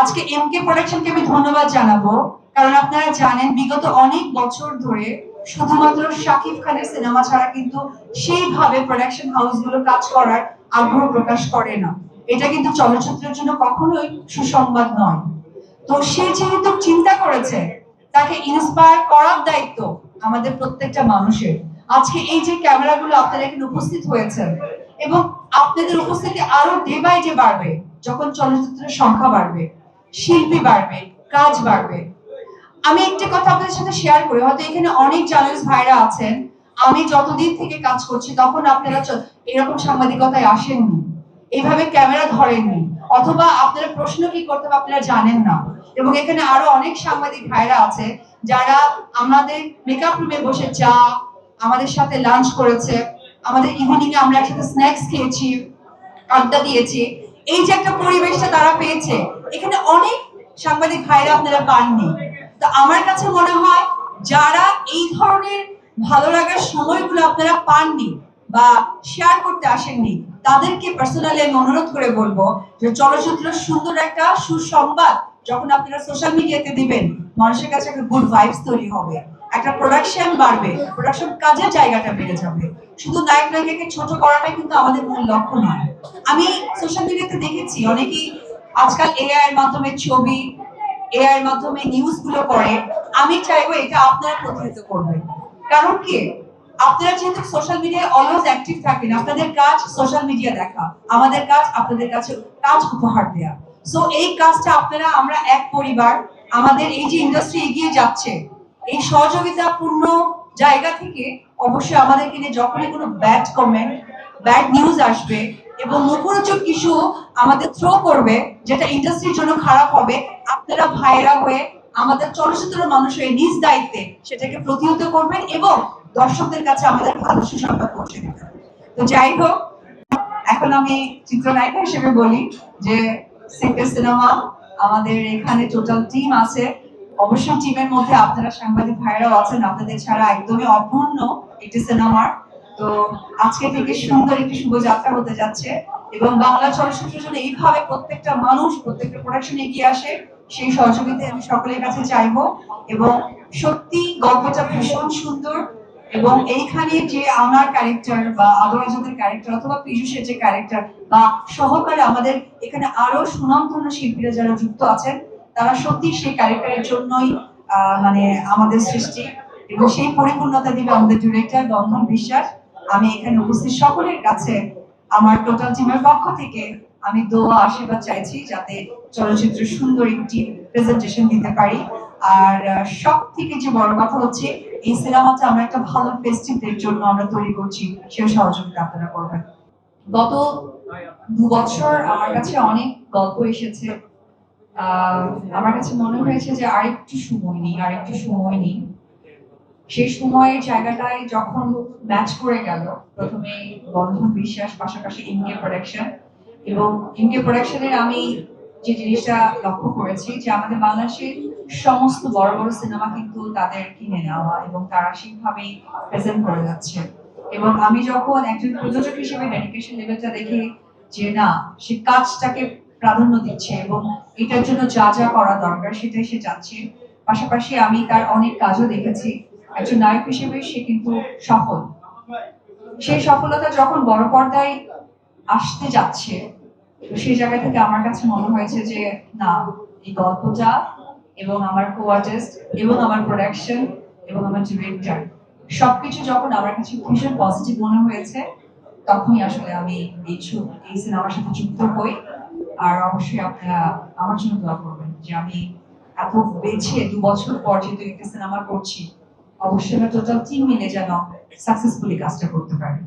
আজকে এমকে প্রোডাকশনকে আমি ধন্যবাদ জানাবো, কারণ আপনারা জানেন বিগত অনেক বছর ধরে শুধুমাত্র শাকিব খানের সিনেমা ছাড়া কিন্তু সেইভাবে প্রোডাকশন হাউসগুলো কাজ করার আগ্রহ প্রকাশ করে না। এটা কিন্তু চলচ্চিত্রের জন্য কখনোই সুসংবাদ নয়। তো সে যেহেতু চিন্তা করেছে, তাকে ইন্সপায়ার করার দায়িত্ব আমাদের প্রত্যেকটা মানুষের। আজকে এই যে ক্যামেরাগুলো আপনারা এখানে উপস্থিত হয়েছেন, এবং আপনাদের উপস্থিতি আরো ডে বাই ডে বাড়বে যখন চলচ্চিত্রের সংখ্যা বাড়বে, শিল্পী বাড়বে, কাজ বাড়বে। আমি একটা কথা আপনাদের সাথে শেয়ার করি, হয়তো এখানে অনেক জার্নালিস্ট ভাইরা আছেন, আমি যতদিন থেকে কাজ করছি তখন আপনারা এরকম সাংবাদিকতায় আসেননি, এইভাবে ক্যামেরা ধরেননি, অথবা আপনারা প্রশ্ন কি করতে হবে আপনারা জানেন না। এবং এখানে আরো অনেক সাংবাদিক ভাইরা আছে যারা আমাদের মেকআপ রুমে বসে চা, আমাদের সাথে লাঞ্চ করেছে, আমাদের ইভিনিং এ আমরা একসাথে স্ন্যাক্স খেয়েছি, আড্ডা দিয়েছি। এই যে একটা পরিবেশটা তারা পেয়েছে, এখানে অনেক সাংবাদিক ভাইরা আপনারা পাননি। তো আমার কাছে মনে হয় যারা এই ধরনের ভালো লাগার সময়গুলো আপনারা পাননি বা শেয়ার করতে আসেননি, তাদেরকে পার্সোনালি আমি অনুরোধ করে বলবো যে চলচ্চিত্র সুন্দর একটা সুসংবাদ যখন আপনারা সোশ্যাল মিডিয়াতে দিবেন, মানুষের কাছে একটা গুড ভাইবস তৈরি হবে, একটা প্রোডাকশন বাড়বে, প্রোডাকশন কাজের জায়গাটা বেড়ে যাবে। শুধু নায়ক নায়িকাকে ছোট করাটাই কিন্তু আমাদের মূল লক্ষ্য নয়। আমি সোশ্যাল মিডিয়াতে দেখেছি অনেকেই আজকাল এআই এর মাধ্যমে ছবি, এআই এর মাধ্যমে নিউজ গুলো করে। আমি চাইবো এটা আপনারা প্রতিহত করবেন। কারণ কি, আপনারা যেহেতু সোশ্যাল মিডিয়ায় অলওয়েজ অ্যাক্টিভ থাকেন, আপনাদের কাজ সোশ্যাল মিডিয়া দেখা, আমাদের কাজ আপনাদের কাছে কাজ উপহার দেয়া। সো এই কাজটা আপনারা, আমরা এক পরিবার, আমাদের এই যে ইন্ডাস্ট্রি এগিয়ে যাচ্ছে, এই সহযোগিতাপূর্ণ জায়গা থেকে অবশ্যই আমাদেরকে নিয়ে যখনই কোনো ব্যাড কমেন্ট, ব্যাড নিউজ আসবে এবং মুখরোচক কিছু আমাদের থ্রো করবে যেটা ইন্ডাস্ট্রির জন্য খারাপ হবে, আপনারা ভাইরা হয়ে, আমাদের চলচ্চিত্র মানুষ হয়ে নিজ দায়িত্বে সেটাকে প্রতিহত করবেন এবং দর্শকদের কাছে আমাদের ভালো সুসংবাদ পৌঁছে দেবেন। তো যাই হোক, এখন আমি চিত্রনায়িকা হিসেবে বলি যে সেক্টর সিনেমা, আমাদের এখানে টোটাল টিম আছে। অবশ্যই টিমের মধ্যে আপনারা সাংবাদিক ভাইরাও আছেন, আপনাদের ছাড়া একদমই অপূর্ণ একটি সিনেমার। তো আজকে থেকে সুন্দর একটি শুভযাত্রা হতে যাচ্ছে, এবং বাংলা চলচ্চিত্রের জন্য এইভাবে প্রত্যেকটা মানুষ, প্রত্যেকটা প্রোডাকশন এগিয়ে আসে, সেই সহযোগিতায় আমি সকলের কাছে চাইবো। এবং সত্যি গল্পটা ভীষণ সুন্দর, এবং এইখানে যে আমার ক্যারেক্টার বা আদরাজাদের ক্যারেক্টার অথবা পীযূষের যে ক্যারেক্টার বা সহকারে আমাদের এখানে আরো সুনামধন্য শিল্পীরা যারা যুক্ত আছেন, তারা সত্যি সেই ক্যারেক্টারের জন্যই মানে আমাদের সৃষ্টি, এবং সেই পরিপূর্ণতা দিবে আমাদের ডিরেক্টর বন্ধন বিশ্বাস। আমি এখানে উপস্থিত সকলের কাছে আমার টোটাল টিমের পক্ষ থেকে আমি দোয়া আশীর্বাদ চাইছি যাতে চলচ্চিত্রের সুন্দর একটি প্রেজেন্টেশন দিতে পারি। আর সব থেকে যে বড় কথা হচ্ছে, এই সিনেমাটা আমরা একটা ভালো ফেস্টিভের জন্য আমরা তৈরি করছি, সেই সহযোগিতা আপনারা করবেন। গত 2 বছর আমার কাছে অনেক গল্প এসেছে, আমার কাছে মনে হয়েছে যে আরেকটু সময় নেই, আরেকটু সময় নেই। সেই সময়ের জায়গাটায় যখন ম্যাচ করে গেল, প্রথমে বন্ধন বিশ্বাস, পাশাপাশি এমকে প্রোডাকশন। এবং এমকে প্রোডাকশনের আমি যে জিনিসটা লক্ষ্য করেছি যে আমাদের বাংলাদেশের সমস্ত বড় বড় সিনেমা কিন্তু তাদের কিনে নেওয়া এবং তারা সেইভাবেই প্রেজেন্ট করে যাচ্ছে। এবং আমি যখন একজন প্রযোজক হিসেবে ডেডিকেশন লেভেলটা দেখি যে না, সে কাজটাকে প্রাধান্য দিচ্ছে এবং এটার জন্য যা যা করা দরকার সেটাই সে চাচ্ছে। পাশাপাশি আমি তার অনেক কাজও দেখেছি, একজন নায়ক হিসেবে সে কিন্তু সফল। সেই সফলতা যখন বড় পর্দায় আসতে যাচ্ছে, সেই জায়গা থেকে আমার কাছে মনে হয়েছে যে না, এই গল্পটা এবং আমার কো-আর্টিস্ট এবং আমার প্রোডাকশন এবং আমার ডিরেক্টর সবকিছু যখন আমার কাছে ভীষণ পজিটিভ মনে হয়েছে, তখনই আসলে আমি এই সিনেমার সাথে যুক্ত হই। আর অবশ্যই আপনারা আমার জন্য দোয়া করবেন যে আমি এত বেছে 2 বছর পর যেহেতু একটা সিনেমা করছি, অবশ্যই টোটাল টিম মিলে যেন সাকসেসফুলি কাজটা করতে পারি।